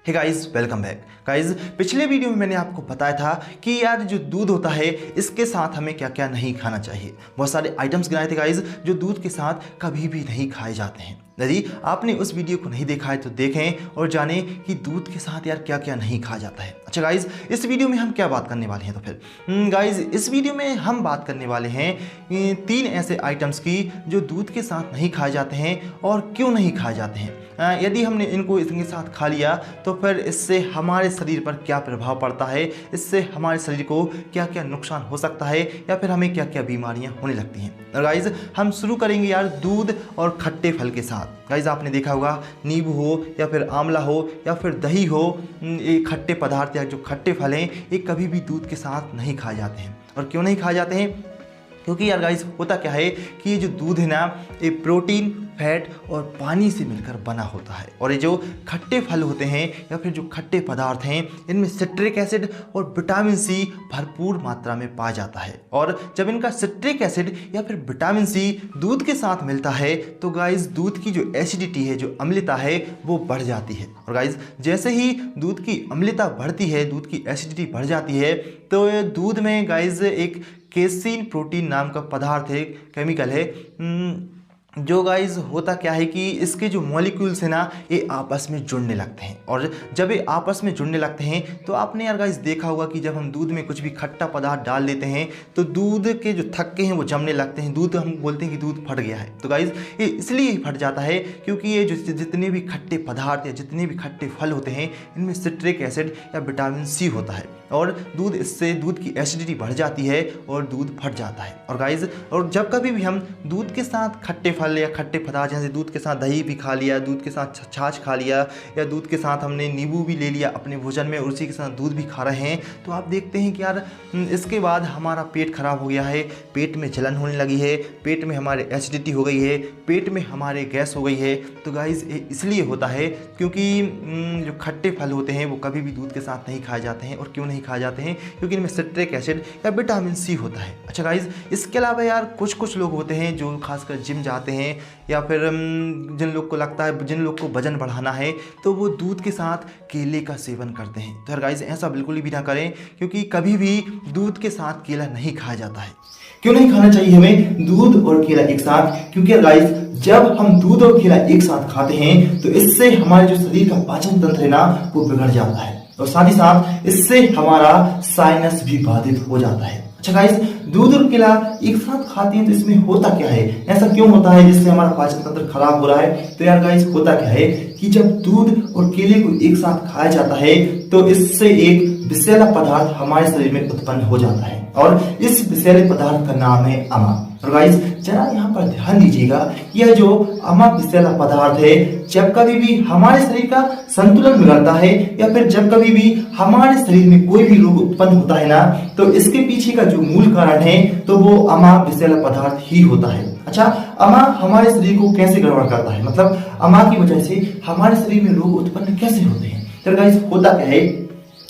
हे guys, welcome back. Guys, पिछले video में मैंने आपको बताया था कि यार जो दूध होता है इसके साथ हमें क्या क्या नहीं खाना चाहिए। बहुत सारे आइटम्स गिनाए थे गाइस जो दूध के साथ कभी भी नहीं खाए जाते हैं। यदि आपने उस वीडियो को नहीं देखा है तो देखें और जानें कि दूध के साथ यार क्या क्या नहीं खाया जाता है। अच्छा गाइस, इस वीडियो में हम क्या बात करने वाले हैं तो फिर गाइस इस वीडियो में हम बात करने वाले हैं 3 ऐसे आइटम्स की जो दूध के साथ नहीं खाए जाते हैं और क्यों नहीं खाए जाते हैं। यदि हमने इनको इसके साथ खा लिया तो फिर इससे हमारे शरीर पर क्या प्रभाव पड़ता है, इससे हमारे शरीर को क्या क्या नुकसान हो सकता है या फिर हमें क्या क्या बीमारियां होने लगती हैं। और गाइस हम शुरू करेंगे यार दूध और खट्टे फल के साथ। गाइस आपने देखा होगा नींबू हो या फिर आंवला हो या फिर दही हो, ये खट्टे पदार्थ या जो खट्टे फल हैं ये कभी भी दूध के साथ नहीं खाए जाते हैं। और क्यों नहीं खाए जाते हैं? क्योंकि यार गाइस होता क्या है कि ये जो दूध है ना ये प्रोटीन, फैट और पानी से मिलकर बना होता है। और ये जो खट्टे फल होते हैं या फिर जो खट्टे पदार्थ हैं इनमें सिट्रिक एसिड और विटामिन सी भरपूर मात्रा में पाया जाता है। और जब इनका सिट्रिक एसिड या फिर विटामिन सी दूध के साथ मिलता है तो गाइस दूध की जो एसिडिटी है, जो अम्लता है वो बढ़ जाती है। और गाइस जैसे ही दूध की अम्लता बढ़ती है, दूध की एसिडिटी बढ़ जाती है तो दूध में गाइस एक केसीन प्रोटीन नाम का पदार्थ है, केमिकल है, जो गाइस होता क्या है कि इसके जो मॉलिक्यूल्स हैं ना ये आपस में जुड़ने लगते हैं। और जब ये आपस में जुड़ने लगते हैं तो आपने यार गाइस देखा होगा कि जब हम दूध में कुछ भी खट्टा पदार्थ डाल देते हैं तो दूध के जो थक्के हैं वो जमने लगते हैं, दूध हम बोलते हैं कि दूध फट गया है। तो गाइस ये इसलिए ही फट जाता है क्योंकि ये जो जितने भी खट्टे पदार्थ या जितने भी खट्टे फल होते हैं इनमें सिट्रिक एसिड या विटामिन सी होता है और दूध इससे दूध की एसिडिटी बढ़ जाती है और दूध फट जाता है। और गाइस और जब कभी भी हम दूध के साथ खट्टे फल या खट्टे पदार्थ जैसे दूध के साथ दही भी खा लिया, दूध के साथ छाछ खा लिया या दूध के साथ हमने नींबू भी ले लिया अपने भोजन में और उसी के साथ दूध भी खा रहे हैं तो आप देखते हैं कि यार इसके बाद हमारा पेट खराब हो गया है, पेट में जलन होने लगी है, पेट में हमारे एसिडिटी हो गई है, पेट में हमारे गैस हो गई है। तो गाइस इसलिए होता है क्योंकि जो खट्टे फल होते हैं वो कभी भी दूध के साथ नहीं खाए जाते हैं। और क्यों नहीं खाए जाते हैं? क्योंकि इनमें सिट्रिक एसिड या विटामिन सी होता है। अच्छा गाइस इसके अलावा यार कुछ लोग होते हैं जो खासकर जिम जाते हैं या फिर जिन लोग को लगता है, जिन लोग को वजन बढ़ाना है तो वो दूध के साथ केले का सेवन करते हैं। तो यार गाइस ऐसा बिल्कुल भी ना करें क्योंकि कभी भी दूध के साथ केला नहीं खाया जाता है। क्यों नहीं खाना चाहिए हमें दूध और केला एक साथ? क्योंकि गाइस जब हम दूध और केला एक साथ खाते हैं तो इससे हमारे जो शरीर का पाचन तंत्र है ना वो बिगड़ जाता है और साथ ही साथ इससे हमारा साइनस भी बाधित हो जाता है। अच्छा गाइस दूध और केला एक साथ खाते हैं तो इसमें होता क्या है, ऐसा क्यों होता है जिससे हमारा पाचन तंत्र खराब हो रहा है? तो यार गाइस होता क्या है कि जब दूध और केले को एक साथ खाया जाता है तो इससे एक विषैला पदार्थ हमारे शरीर में उत्पन्न हो जाता है और इस विषैले पदार्थ का नाम है अमा। और गाइस जरा यहाँ पर ध्यान दीजिएगा, यह जो अमा विषैला पदार्थ है जब कभी भी हमारे शरीर का संतुलन बिगड़ता है या फिर जब कभी भी हमारे शरीर में कोई भी रोग उत्पन्न होता है ना तो इसके पीछे का जो मूल कारण है तो वो अमा विषैला पदार्थ ही होता है। अच्छा अमा हमारे शरीर को कैसे गड़बड़ करता है, मतलब अमा की वजह से हमारे शरीर में रोग उत्पन्न कैसे होते हैं? तो गाइस होता क्या है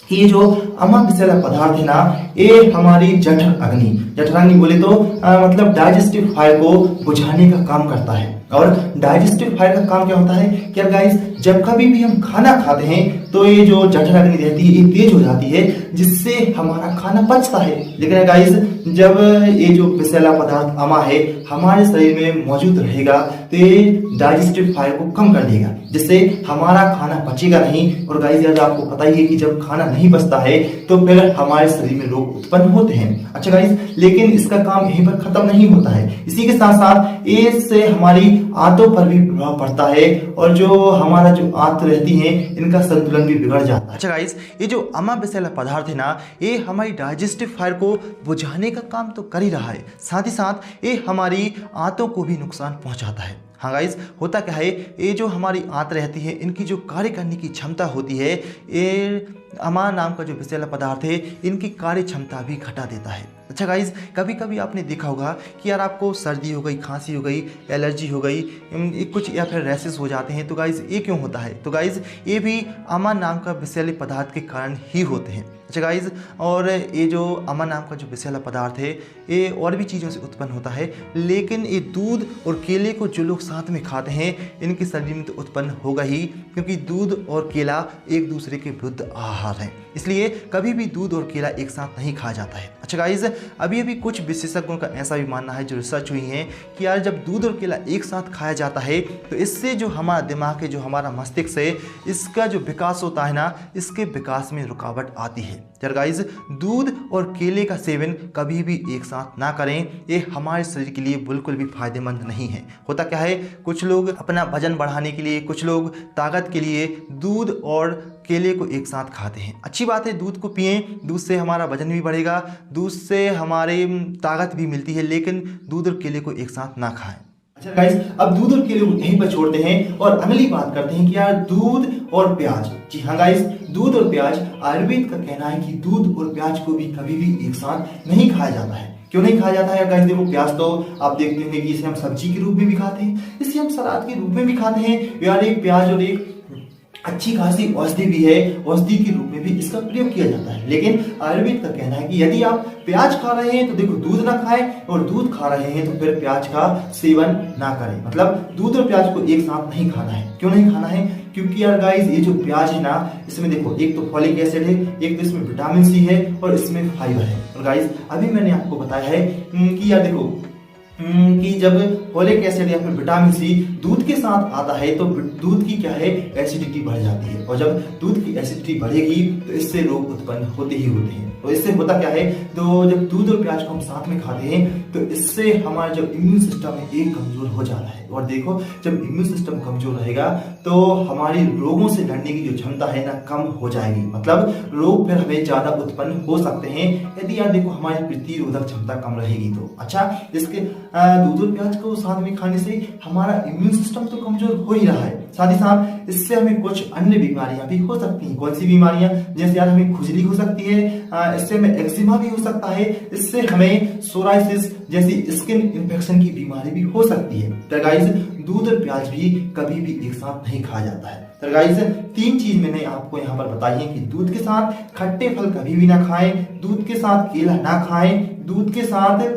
कि ये जो अमा विषैला पदार्थ है ना ये हमारी जठराग्नि बोले तो मतलब डाइजेस्टिव फायर को बुझाने का काम करता है। और डाइजेस्टिव फायर का काम क्या होता है कि गाइस जब कभी भी हम खाना खाते हैं तो ये जो जठराग्नि रहती है ये तेज हो जाती है जिससे हमारा खाना पचता है। लेकिन गाइस जब ये जो विषैला पदार्थ अमा है हमारे शरीर में मौजूद रहेगा तो ये डाइजेस्टिव फायर को कम कर देगा जिससे हमारा खाना पचेगा नहीं। और गाइस यार आपको पता ही है कि जब खाना नहीं पचता है तो फिर हमारे शरीर में रोग उत्पन्न होते हैं। अच्छा गाइस लेकिन इसका काम यहीं पर खत्म नहीं होता है, इसी के साथ साथ इससे हमारी आंतों पर भी प्रभाव पड़ता है और जो हमारा जो आंत रहती है इनका संतुलन भी बिगड़ जाता है। अच्छा गाइस ये जो अमा विषैला पदार्थ है ना ये हमारी डाइजेस्टिव फायर को बुझाने का काम तो कर ही रहा है, साथ ही साथ ये हमारी आंतों को भी नुकसान पहुंचाता है। हाँ गाइस होता क्या है ये जो हमारी आंत रहती है इनकी जो कार्य करने की क्षमता होती है ये अमा नाम का जो विषैला पदार्थ है इनकी कार्य क्षमता भी घटा देता है। अच्छा गाइस कभी कभी आपने देखा होगा कि यार आपको सर्दी हो गई, खांसी हो गई, एलर्जी हो गई, कुछ या फिर रैशेस हो जाते हैं। तो गाइस ये क्यों होता है? तो गाइस ये भी अमा नाम का विषैले पदार्थ के कारण ही होते हैं। अच्छा गाइज, और ये जो अमन नाम का जो विषैला पदार्थ है ये और भी चीज़ों से उत्पन्न होता है, लेकिन ये दूध और केले को जो लोग साथ में खाते हैं इनके शरीर में तो उत्पन्न होगा ही, क्योंकि दूध और केला एक दूसरे के विरुद्ध आहार हैं, इसलिए कभी भी दूध और केला एक साथ नहीं खाया जाता है। अच्छा गाइज, अभी कुछ विशेषज्ञों का ऐसा भी मानना है, जो रिसर्च हुई है, कि यार जब दूध और केला एक साथ खाया जाता है तो इससे जो हमारा दिमाग है, जो हमारा मस्तिष्क है, इसका जो विकास होता है ना, इसके विकास में रुकावट आती है। यार गाइज, दूध और केले का सेवन कभी भी एक साथ ना करें, ये हमारे शरीर के लिए बिल्कुल भी फायदेमंद नहीं है। होता क्या है, कुछ लोग अपना वजन बढ़ाने के लिए, कुछ लोग ताकत के लिए दूध और केले को एक साथ खाते हैं। अच्छी बात है, दूध को पिएं, दूध से हमारा वजन भी बढ़ेगा, दूध से हमारे ताकत भी मिलती है, लेकिन दूध और केले को एक साथ ना खाएं। अच्छा गाइस, अब दूध और केले को यहीं पर छोड़ते हैं और अगली बात करते हैं कि यार दूध और प्याज। जी हाँ गाइस, दूध और प्याज, आयुर्वेद का कहना है कि दूध और प्याज को भी कभी भी एक साथ नहीं खाया जाता है। क्यों नहीं खाया जाता है गाइस? देखो, प्याज तो आप देखते होंगे कि इसे हम सब्जी के रूप में भी खाते हैं, इसे हम सलाद के रूप में भी खाते हैं। यार एक प्याज और एक अच्छी खासी औषधि भी है, औषधि के रूप में भी इसका प्रयोग किया जाता है। लेकिन आयुर्वेद का कहना है कि यदि आप प्याज खा रहे हैं तो देखो दूध ना खाएं, और दूध खा रहे हैं तो फिर प्याज का सेवन ना करें। मतलब दूध और प्याज को एक साथ नहीं खाना है। क्यों नहीं खाना है? क्योंकि यार गाइस, ये जो प्याज है ना, इसमें देखो एक तो फॉलिक एसिड है, एक तो इसमें विटामिन सी है और इसमें फाइबर है। और गाइस, अभी मैंने आपको बताया है कि यार देखो कि जब फॉलिक एसिड या फिर विटामिन सी दूध के साथ आता है तो दूध की क्या है, एसिडिटी बढ़ जाती है, और जब दूध की एसिडिटी बढ़ेगी तो इससे रोग उत्पन्न होते ही होते हैं। तो इससे होता क्या है, तो जब दूध और प्याज को हम साथ में खाते हैं तो इससे हमारा जो इम्यून सिस्टम है एक कमजोर हो जाता है। और देखो, जब इम्यून सिस्टम कमजोर रहेगा तो हमारी रोगों से लड़ने की जो क्षमता है ना, कम हो जाएगी। मतलब रोग फिर हमें ज्यादा उत्पन्न हो सकते हैं यदि यार देखो हमारी प्रतिरोधक क्षमता कम रहेगी तो। अच्छा, इसके दूध और प्याज को साथ में खाने से हमारा इम्यून सिस्टम तो कमजोर हो ही रहा है, साथ ही साथ इससे हमें कुछ अन्य बीमारियां भी हो सकती हैं। कौन सी बीमारियां? जैसे यार हमें खुजली हो सकती है, इससे हमें एक्जिमा भी हो सकता है, इससे हमें सोराइसिस जैसी स्किन इन्फेक्शन की बीमारी भी हो सकती है। तो गाइस, दूध और प्याज भी कभी भी एक साथ नहीं खाया जाता है। तो गाइस, 3 चीज मैंने आपको यहाँ पर बताई है कि दूध के साथ खट्टे फल कभी भी ना खाएं, दूध के साथ केला ना खाएं, दूध के साथ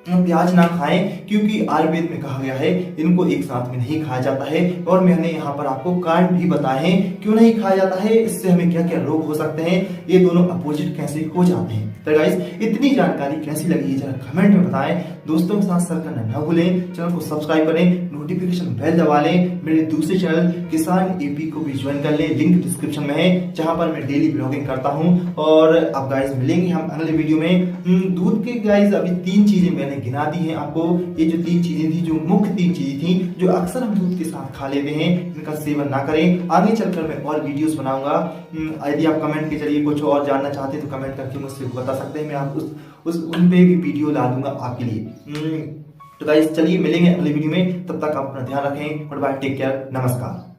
प्याज ना खाएं, क्योंकि आयुर्वेद में कहा गया है इनको एक साथ में नहीं खाया जाता है। और मैंने यहाँ पर आपको कारण भी बताए हैं क्यों नहीं खाया जाता है, इससे हमें क्या क्या रोग हो सकते हैं, ये दोनों अपोजिट कैसे हो जाते हैं। तो गाइस, इतनी जानकारी कैसी लगी है जरा कमेंट में बताएं। दोस्तों के साथ शेयर करना ना भूलें, चैनल को सब्सक्राइब करें, नोटिफिकेशन बेल दबा लें। मेरे दूसरे चैनल किसान एपी को भी ज्वाइन कर लें, लिंक डिस्क्रिप्शन में है, जहां पर मैं डेली ब्लॉगिंग करता हूं। और अब गाइस मिलेंगे हम अगले वीडियो में। दूध के गाइस अभी 3 चीजें मैंने गिना दी हैं आपको। ये जो 3 चीजें थी, जो मुख्य 3 चीजें थी जो अक्सर हम दूध के साथ खा लेते हैं, इनका सेवन ना करें। आगे चलकर मैं और वीडियोस बनाऊंगा। यदि आप कमेंट के जरिए कुछ और जानना चाहते हैं तो कमेंट करके मुझसे बता सकते हैं, मैं आप उन पे भी वीडियो ला दूंगा आपके लिए। तो गाइस चलिए मिलेंगे अगले वीडियो में, तब तक आप अपना ध्यान रखें और बाय, टेक केयर, नमस्कार।